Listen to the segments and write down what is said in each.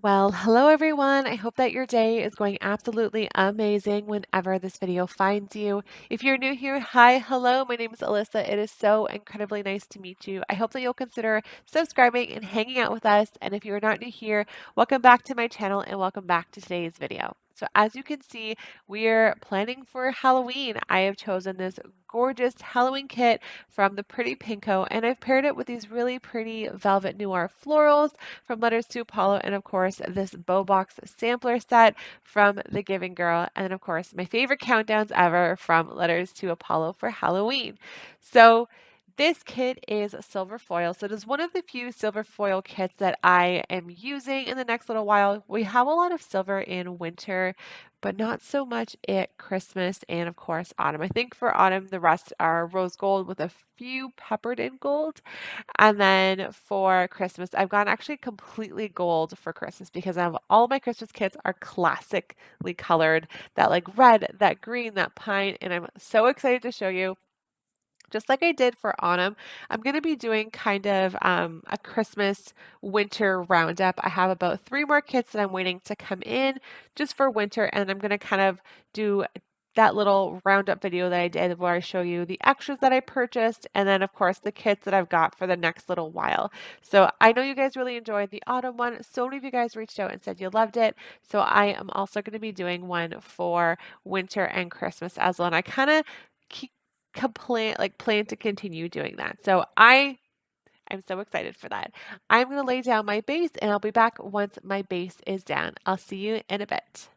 Well, hello everyone. I hope that your day is going absolutely amazing whenever this video finds you. If you're new here, hi, hello, my name is Alyssa. It is so incredibly nice to meet you. I hope that you'll consider subscribing and hanging out with us. And if you're not new here, welcome back to my channel and welcome back to today's video. So as you can see, we're planning for Halloween. I have chosen this gorgeous Halloween kit from the Pretty Pinko, and I've paired it with these really pretty Velvet Noir florals from Letters to Apollo, and of course this bow box sampler set from The Giving Girl, and then of course my favorite countdowns ever from Letters to Apollo for Halloween. So this kit is silver foil. So it is one of the few silver foil kits that I am using in the next little while. We have a lot of silver in winter, but not so much at Christmas and of course autumn. I think for autumn the rest are rose gold with a few peppered in gold. And then for Christmas, I've gone actually completely gold for Christmas because all my Christmas kits are classically colored, that like red, that green, that pine, and I'm so excited to show you. Just like I did for autumn, I'm going to be doing kind of a Christmas winter roundup. I have about 3 more kits that I'm waiting to come in just for winter, and I'm going to kind of do that little roundup video that I did where I show you the extras that I purchased and then of course the kits that I've got for the next little while. So I know you guys really enjoyed the autumn one. So many of you guys reached out and said you loved it. So I am also going to be doing one for winter and Christmas as well. And I kind of plan to continue doing that. So I'm so excited for that. I'm going to lay down my base and I'll be back once my base is down. I'll see you in a bit.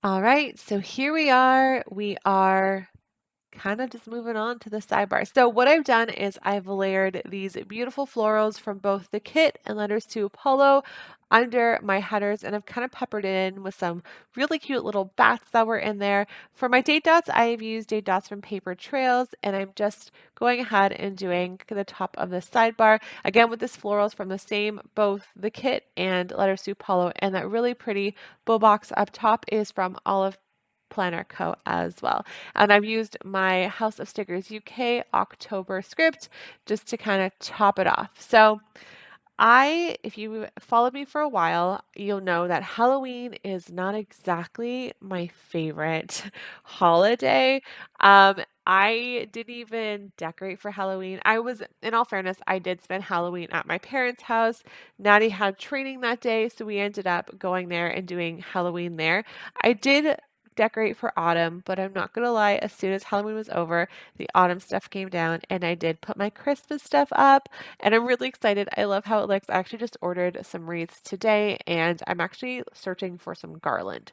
All right, so here we are. We are kind of just moving on to the sidebar. So what I've done is I've layered these beautiful florals from both the kit and Letters to Apollo under my headers, and I've kind of peppered it in with some really cute little bats that were in there. For my date dots, I've used date dots from Paper Trails, and I'm just going ahead and doing the top of the sidebar again with this florals from the same, both the kit and Letters to Apollo, and that really pretty bow box up top is from Olive Planner Co. as well. And I've used my House of Stickers UK October script just to kind of top it off. So if you followed me for a while, you'll know that Halloween is not exactly my favorite holiday. I didn't even decorate for Halloween. In all fairness, I did spend Halloween at my parents' house. Natty had training that day, so we ended up going there and doing Halloween there. I did decorate for autumn, but I'm not gonna lie, as soon as Halloween was over, the autumn stuff came down and I did put my Christmas stuff up. And I'm really excited. I love how it looks. I actually just ordered some wreaths today and I'm actually searching for some garland.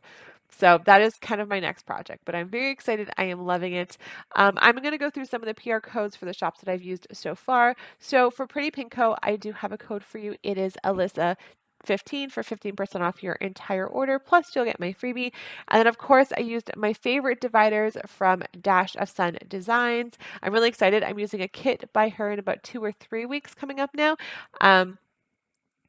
So that is kind of my next project, but I'm very excited. I am loving it. I'm going to go through some of the PR codes for the shops that I've used so far. So for Pretty Pink Co., I do have a code for you. It is Alyssa 15 for 15% off your entire order, plus you'll get my freebie. And then of course I used my favorite dividers from Dash of Sun Designs. I'm really excited. I'm using a kit by her in about 2 or 3 weeks coming up now.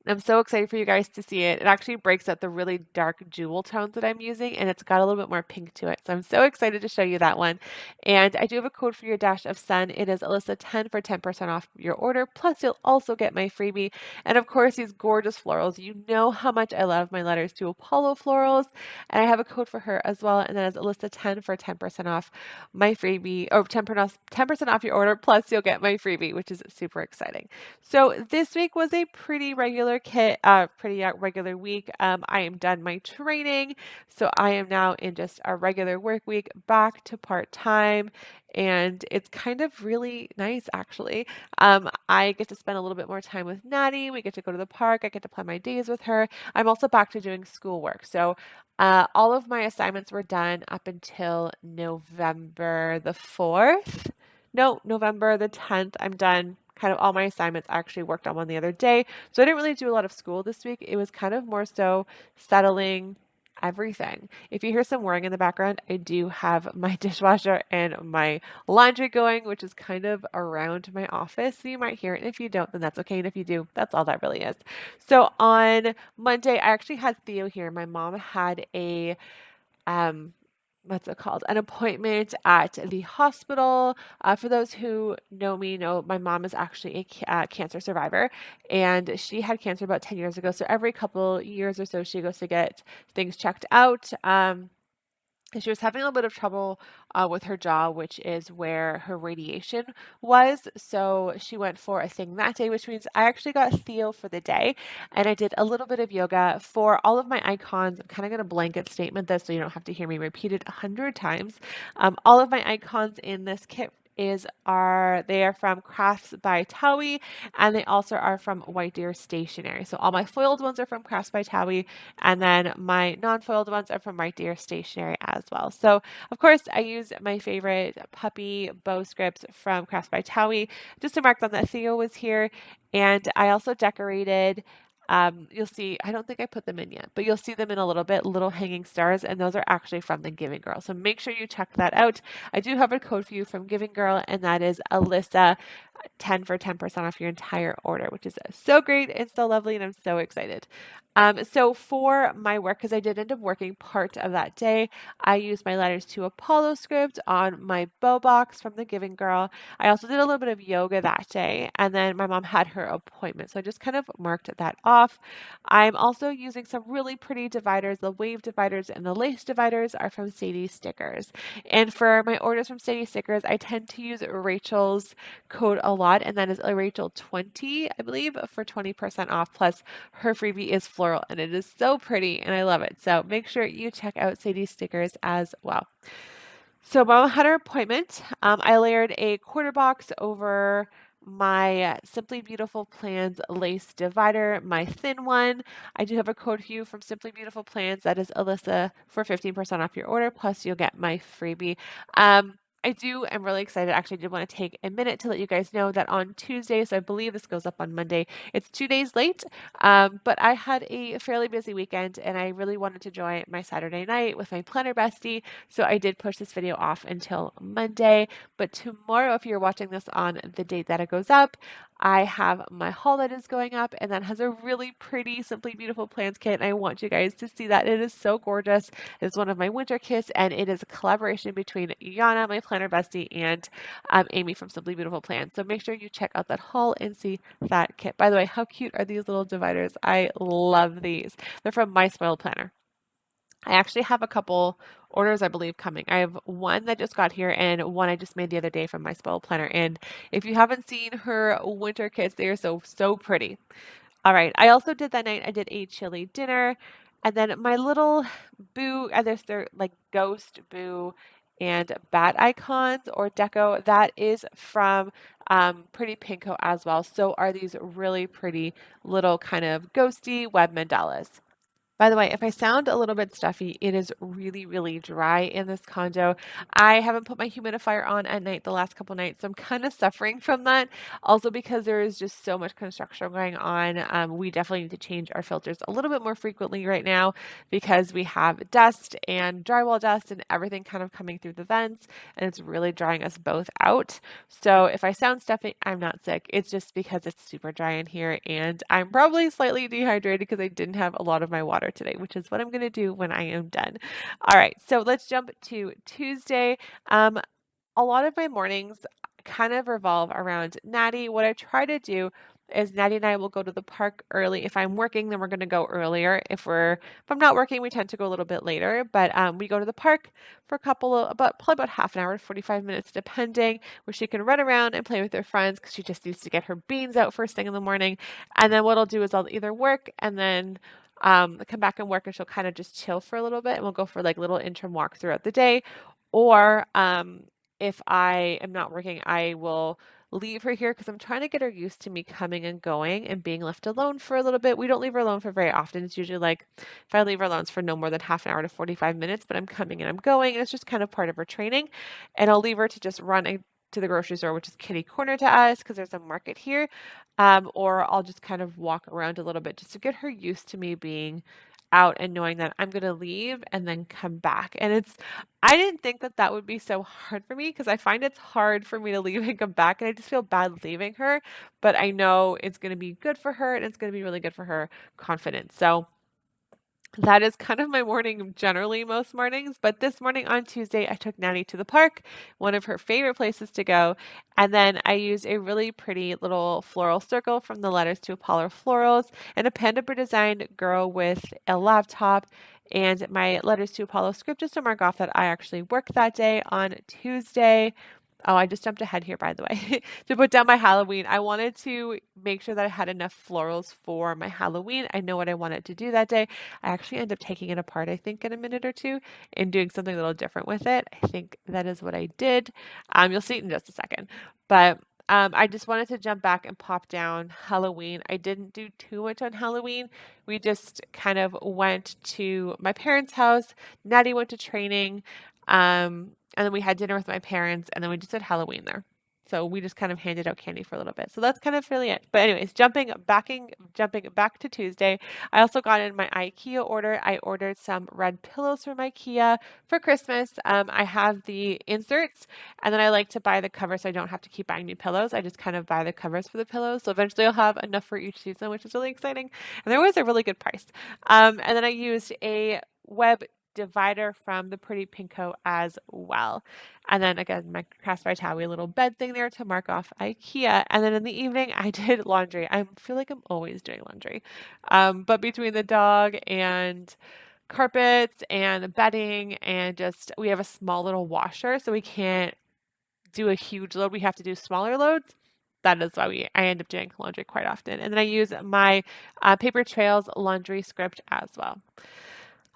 I'm so excited for you guys to see it. It actually breaks out the really dark jewel tones that I'm using, and it's got a little bit more pink to it. So I'm so excited to show you that one. And I do have a code for your Dash of Sun. It is Alyssa10 for 10% off your order. Plus, you'll also get my freebie. And of course, these gorgeous florals. You know how much I love my Letters to Apollo florals. And I have a code for her as well, and that is Alyssa10 for 10% off my freebie, or 10% off your order. Plus, you'll get my freebie, which is super exciting. So this week was a pretty regular regular week. I am done my training, so I am now in just a regular work week, back to part-time, and it's kind of really nice actually. I get to spend a little bit more time with Natty. We get to go to the park. I get to plan my days with her. I'm also back to doing schoolwork. So all of my assignments were done up until November the 4th. No, November the 10th. I'm done. Kind of all my assignments. I actually worked on one the other day. So I didn't really do a lot of school this week. It was kind of more so settling everything. If you hear some whirring in the background, I do have my dishwasher and my laundry going, which is kind of around my office. So you might hear it. And if you don't, then that's okay. And if you do, that's all that really is. So on Monday, I actually had Theo here. My mom had um, what's it called? An appointment at the hospital. For those who know me, know my mom is actually a cancer survivor, and she had cancer about 10 years ago. So every couple years or so, she goes to get things checked out. And she was having a little bit of trouble with her jaw, which is where her radiation was. So she went for a thing that day, which means I actually got Theo for the day. And I did a little bit of yoga for all of my icons. I'm kind of going to blanket statement this so you don't have to hear me repeat it 100 times. All of my icons in this kit they are from Crafts by Towie, and they also are from White Deer Stationery. So all my foiled ones are from Crafts by Towie, and then my non-foiled ones are from White Deer Stationery as well. So of course I use my favorite puppy bow scripts from Crafts by Towie just to mark them that Theo was here. And I also decorated you'll see, I don't think I put them in yet, but you'll see them in a little bit, little hanging stars, and those are actually from the Giving Girl. So make sure you check that out. I do have a code for you from Giving Girl, and that is Alyssa 10 for 10% off your entire order, which is so great and so lovely, and I'm so excited. So for my work, because I did end up working part of that day, I used my Letters to Apollo script on my bow box from the Giving Girl. I also did a little bit of yoga that day, and then my mom had her appointment, so I just kind of marked that off. I'm also using some really pretty dividers. The wave dividers and the lace dividers are from Sadie Stickers. And for my orders from Sadie Stickers, I tend to use Rachel's code a lot, and that is a Rachel20, I believe, for 20% off. Plus, her freebie is floral, and it is so pretty, and I love it. So make sure you check out Sadie Stickers as well. So Mama had her appointment. I layered a quarter box over my Simply Beautiful Plans lace divider, my thin one. I do have a code for you from Simply Beautiful Plans. That is Alyssa for 15% off your order. Plus you'll get my freebie. I'm really excited. Actually, I did want to take a minute to let you guys know that on Tuesday, so I believe this goes up on Monday, it's 2 days late, but I had a fairly busy weekend and I really wanted to enjoy my Saturday night with my planner bestie, so I did push this video off until Monday. But tomorrow, if you're watching this on the date that it goes up, I have my haul that is going up, and that has a really pretty Simply Beautiful Plans kit, and I want you guys to see that. It is so gorgeous. It's one of my winter kits, and it is a collaboration between Yana, my planner bestie, and Amy from Simply Beautiful Plans. So make sure you check out that haul and see that kit. By the way, how cute are these little dividers? I love these. They're from My Spoiled Planner. I actually have a couple orders, I believe, coming. I have one that just got here and one I just made the other day from My Spoiled Planner. And if you haven't seen her winter kits, they are so pretty. All right. I also did that night, I did a chili dinner. And then my little boo, they're like ghost boo and bat icons or deco, that is from Pretty Pinko as well. So are these really pretty little kind of ghosty web mandalas. By the way, if I sound a little bit stuffy, it is really dry in this condo. I haven't put my humidifier on at night the last couple nights, so I'm kind of suffering from that. Also because there is just so much construction going on. We definitely need to change our filters a little bit more frequently right now because we have dust and drywall dust and everything kind of coming through the vents, and it's really drying us both out. So if I sound stuffy, I'm not sick. It's just because it's super dry in here, and I'm probably slightly dehydrated because I didn't have a lot of my water today, which is what I'm going to do when I am done. All right, so let's jump to Tuesday. A lot of my mornings kind of revolve around Natty. What I try to do is Natty and I will go to the park early. If I'm working, then we're going to go earlier. If I'm not working, we tend to go a little bit later. But we go to the park for probably about half an hour, 45 minutes, depending, where she can run around and play with her friends because she just needs to get her beans out first thing in the morning. And then what I'll do is I'll either work and then come back and work, and she'll kind of just chill for a little bit, and we'll go for like little interim walks throughout the day. Or if I am not working, I will leave her here because I'm trying to get her used to me coming and going and being left alone for a little bit. We don't leave her alone for very often. It's usually like if I leave her alone, it's for no more than half an hour to 45 minutes, but I'm coming and I'm going, and it's just kind of part of her training. And I'll leave her to just run to the grocery store, which is kitty corner to us because there's a market here. Or I'll just kind of walk around a little bit just to get her used to me being out and knowing that I'm going to leave and then come back. And I didn't think that that would be so hard for me because I find it's hard for me to leave and come back, and I just feel bad leaving her, but I know it's going to be good for her and it's going to be really good for her confidence. So that is kind of my morning generally most mornings, but this morning on Tuesday, I took Natty to the park, one of her favorite places to go, and then I used a really pretty little floral circle from the Letters to Apollo Florals and a panda bear designed girl with a laptop and my Letters to Apollo script just to mark off that I actually worked that day on Tuesday. Oh, I just jumped ahead here, by the way, to put down my Halloween. I wanted to make sure that I had enough florals for my Halloween. I know what I wanted to do that day. I actually end up taking it apart, I think, in a minute or two and doing something a little different with it. I think that is what I did. You'll see it in just a second. But I just wanted to jump back and pop down Halloween. I didn't do too much on Halloween. We just kind of went to my parents' house. Natty went to training. And then we had dinner with my parents, and then we just did Halloween there. So we just kind of handed out candy for a little bit. So that's kind of really it. But anyways, jumping back to Tuesday, I also got in my IKEA order. I ordered some red pillows from IKEA for Christmas. I have the inserts, and then I like to buy the covers so I don't have to keep buying new pillows. I just kind of buy the covers for the pillows. So eventually I'll have enough for each season, which is really exciting. And there was a really good price. And then I used a web divider from the Pretty Pinko as well. And then again, my Crafts by Towie little bed thing there to mark off IKEA. And then in the evening, I did laundry. I feel like I'm always doing laundry. But between the dog and carpets and the bedding and just, we have a small little washer, so we can't do a huge load. We have to do smaller loads. That is why I end up doing laundry quite often. And then I use my Paper Trails laundry script as well.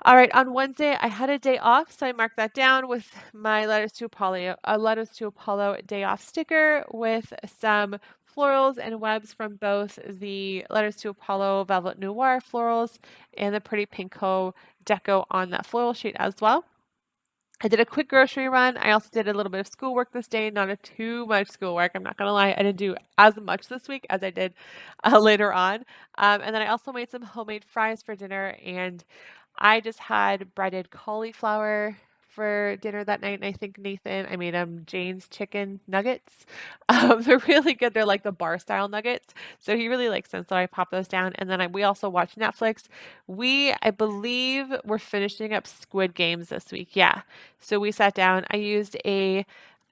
All right, on Wednesday, I had a day off, so I marked that down with my Letters to Apollo day off sticker with some florals and webs from both the Letters to Apollo Velvet Noir florals and the Pretty Pinko deco on that floral sheet as well. I did a quick grocery run. I also did a little bit of schoolwork this day, not too much schoolwork. I'm not going to lie. I didn't do as much this week as I did later on. And then I also made some homemade fries for dinner, and I just had breaded cauliflower for dinner that night, and I think Nathan, I made him Jane's chicken nuggets. They're really good. They're like the bar style nuggets. So he really likes them. So I pop those down. And then we also watch Netflix. I believe we're finishing up Squid Games this week. Yeah. So we sat down. I used a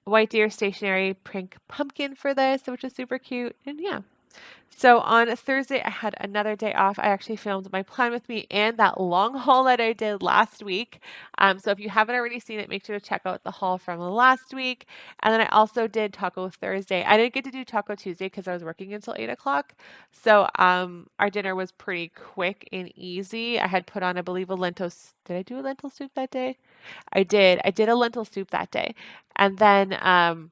White Deer stationery pink pumpkin for this, which is super cute. And yeah. So on Thursday, I had another day off. I actually filmed my plan with me and that long haul that I did last week. So if you haven't already seen it, make sure to check out the haul from last week. And then I also did Taco Thursday. I didn't get to do Taco Tuesday because I was working until 8 o'clock. So our dinner was pretty quick and easy. I had put on, I believe, did I do a lentil soup that day? I did. I did a lentil soup that day. And then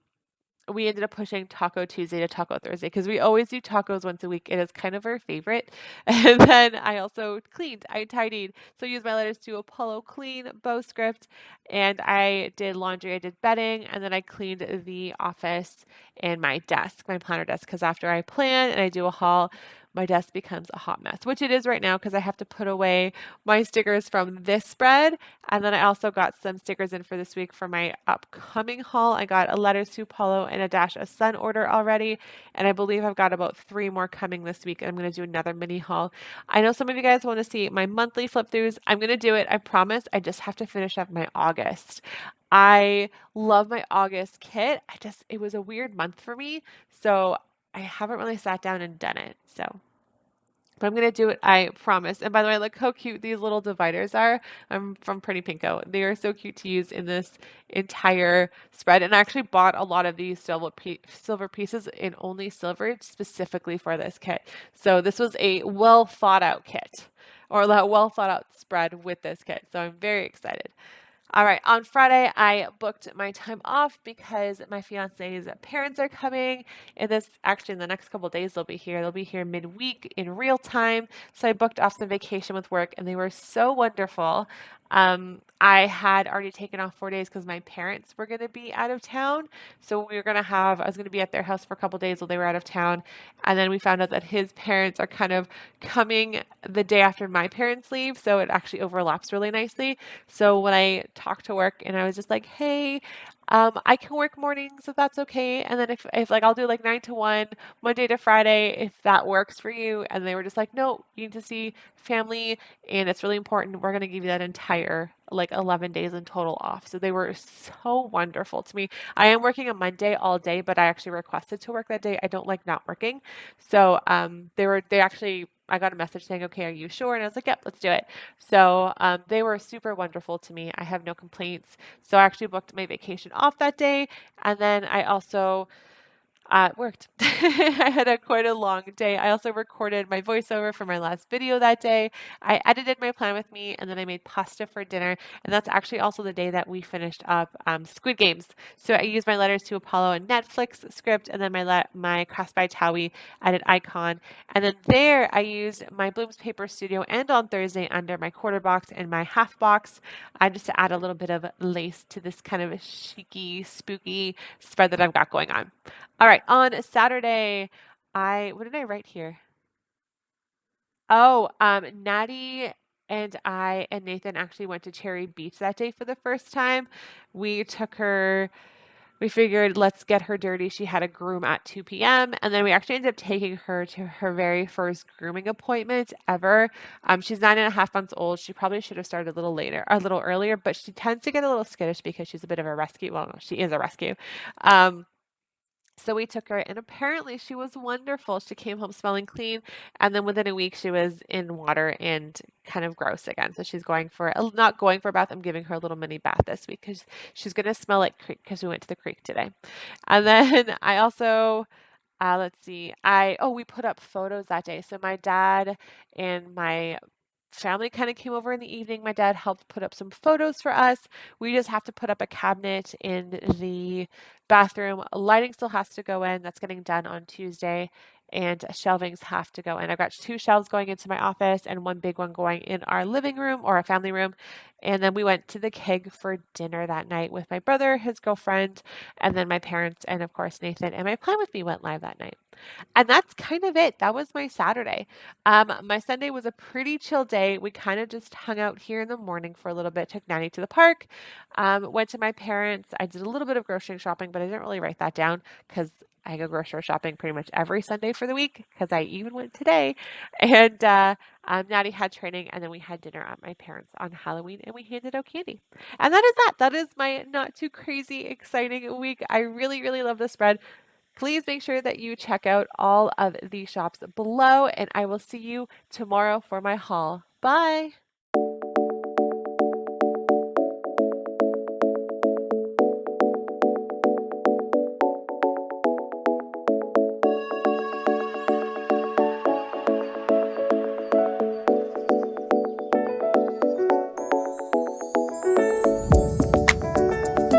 we ended up pushing Taco Tuesday to Taco Thursday because we always do tacos once a week. It is kind of our favorite. And then I also cleaned. I tidied. So I used my letters to Apollo clean, bowscript, and I did laundry. I did bedding, and then I cleaned the office and my desk, my planner desk, because after I plan and I do a haul, my desk becomes a hot mess, which it is right now because I have to put away my stickers from this spread. And then I also got some stickers in for this week for my upcoming haul. I got a Letters to Apollo and a Dash of Sun order already. And I believe I've got about 3 more coming this week. And I'm going to do another mini haul. I know some of you guys want to see my monthly flip throughs. I'm going to do it. I promise. I just have to finish up my August. I love my August kit. It was a weird month for me. So I haven't really sat down and done it. But I'm going to do it, I promise. And by the way, look how cute these little dividers are. I'm from Pretty Pinko. They are so cute to use in this entire spread. And I actually bought a lot of these silver pieces in only silver specifically for this kit. So this was a well thought out kit, or a well thought out spread with this kit. So I'm very excited. All right, on Friday, I booked my time off because my fiance's parents are coming. In the next couple of days, they'll be here. They'll be here midweek in real time. So I booked off some vacation with work, and they were so wonderful. I had already taken off 4 days because my parents were going to be out of town. So I was going to be at their house for a couple of days while they were out of town. And then we found out that his parents are kind of coming the day after my parents leave. So it actually overlaps really nicely. So when I talked to work and I was just like, hey, I can work mornings if that's okay. And then if like I'll do like 9 to 1, Monday to Friday, if that works for you. And they were just like, no, you need to see family and it's really important. We're going to give you that entire like 11 days in total off. So they were so wonderful to me. I am working a Monday all day, but I actually requested to work that day. I don't like not working. So I got a message saying, okay, are you sure? And I was like, yep, let's do it. So they were super wonderful to me. I have no complaints. So I actually booked my vacation off that day. And then I also worked. I had quite a long day. I also recorded my voiceover for my last video that day. I edited my plan with me, and then I made pasta for dinner. And that's actually also the day that we finished up Squid Games. So I used my Letters to Apollo and Netflix script, and then my Crafts by Towie edit icon. And then there I used my Blooms Paper Studio and on Thursday under my quarter box and my half box, just to add a little bit of lace to this kind of chicy, spooky spread that I've got going on. All right, on Saturday, what did I write here? Oh, Natty and I and Nathan actually went to Cherry Beach that day for the first time. We took her, we figured let's get her dirty. She had a groom at 2 p.m. And then we actually ended up taking her to her very first grooming appointment ever. She's 9.5 months old. She probably should have started a little earlier, but she tends to get a little skittish because she's a bit of a rescue. Well, no, she is a rescue. So we took her, and apparently she was wonderful. She came home smelling clean, and then within a week she was in water and kind of gross again. So she's not going for a bath. I'm giving her a little mini bath this week because she's going to smell like creek because we went to the creek today. And then I also, let's see, we put up photos that day. So my dad and my family kind of came over in the evening. My dad helped put up some photos for us. We just have to put up a cabinet in the bathroom. Lighting still has to go in. That's getting done on Tuesday. and shelvings have to go in. I've got 2 shelves going into my office and 1 big one going in our living room or our family room. And then we went to the keg for dinner that night with my brother, his girlfriend, and then my parents, and of course Nathan and my plan with me went live that night. And that's kind of it. That was my Saturday. My Sunday was a pretty chill day. We kind of just hung out here in the morning for a little bit, took Nanny to the park, went to my parents. I did a little bit of grocery shopping, but I didn't really write that down because I go grocery shopping pretty much every Sunday for the week because I even went today. And Natty had training, and then we had dinner at my parents on Halloween, and we handed out candy. And that is that. That is my not too crazy exciting week. I really, really love the spread. Please make sure that you check out all of the shops below, and I will see you tomorrow for my haul. Bye!